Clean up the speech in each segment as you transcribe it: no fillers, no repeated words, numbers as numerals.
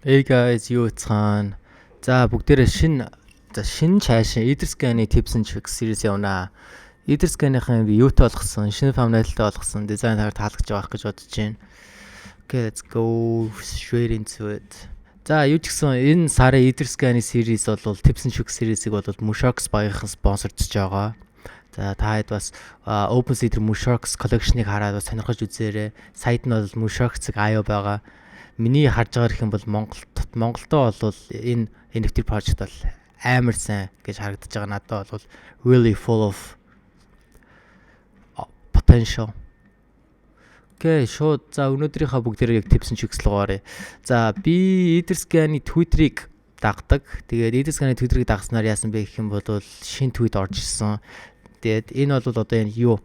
Hey guys, юу цаана. За бүгдээрээ шинэ чаашаа Etherscan-ы tips and tricks series явнаа. Etherscan-ийн би юутай болгосон, шинэ thumbnail-тай болгосон дизайнаар таалагдж байгаа гэж бодож байна. Okay, let's go straight into it. За юу ч гэсэн энэ сарын Etherscan-ы series бол tips and tricks series-ийг бол Musharks багийнхан спонсордж байгаа. За та хэд бас OpenSea Musharks collection-ыг хараад бас сонирхож үзээрэй. Сайт нь бол Musharks-ыг аяа байгаа. Миний харж байгаа юм бол Монголдоо бол энэ NFT project бол амар сайн гэж харагдаж байгаа. Надад бол really full of potential. Okay, шууд за өнөөдрийнхөө бүгдээрээ яг tips and tricks руугаа. За би Etherscan-ы Twitter-ыг дагдаг. Тэгээд Etherscan-ы Twitter-ыг дагснаар яасан бэ гэх юм бол шинэ tweet орж ирсэн. Тэгээд энэ бол одоо энэ юу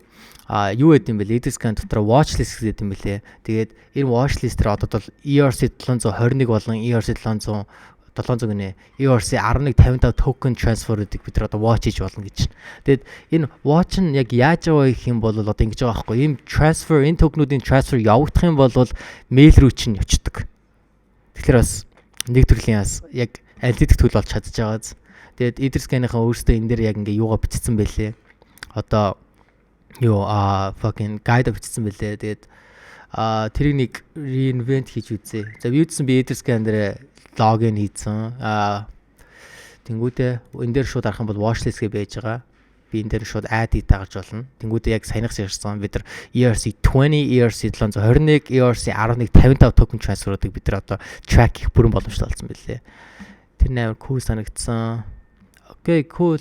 гэдэг юм бэ? Etherscan дотор Watchlist гэдэг юм бэлээ. Тэгээд энэ Watchlist дээр одоо бол ERC721 болон ERC700 гинэ. ERC1155 token transfer-уудыг бид нар одоо watch хийж болно гэж. Тэгээд энэ watch нь яг яаж байгаа гэх юм бол одоо ингэж байгаа байхгүй. Энэ token-уудын transfer явагдах юм бол mail руу чинь явчихдаг. Тэгэхээр бас нэг төрлийн бас яг аналитик tool болж чадж байгаа. Тэгээд Etherscan-ийнхаа өөрсдөө энэ дээр яг ингээ юугаа бичсэн байлээ. Одоо fucking guide бичсэн бэлээ. Тэгээд тэрийг нэг reinvent хийж үзье. За би үзсэн би Etherscan дээр login хийсэн. Тэнгүүтээ энэ дээр шууд арах юм бол watchlist гэж байж байгаа. Би энэ дээр шууд add хийж тагарч болно. Тэнгүүтээ яг саяхс ярьсан бид нар ERC20, ERC721, ERC1155 token transfer-уудыг бид нар одоо track хийх бүрэн боломжтой болсон бэлээ. Тэр нээр cool санагдсан. Okay, cool.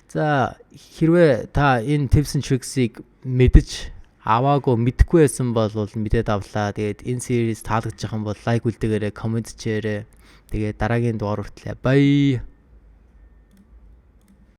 За хэрвээ та энэ tips and tricks-ийг мэдэж мэдэхгүй байсан бол мэдээд авлаа. Тэгээд энэ series таалагдж байгаа юм бол лайк үлдээгээрэй, комент хийгээрэй. Тэгээд дараагийн дугаар хүртэл bye.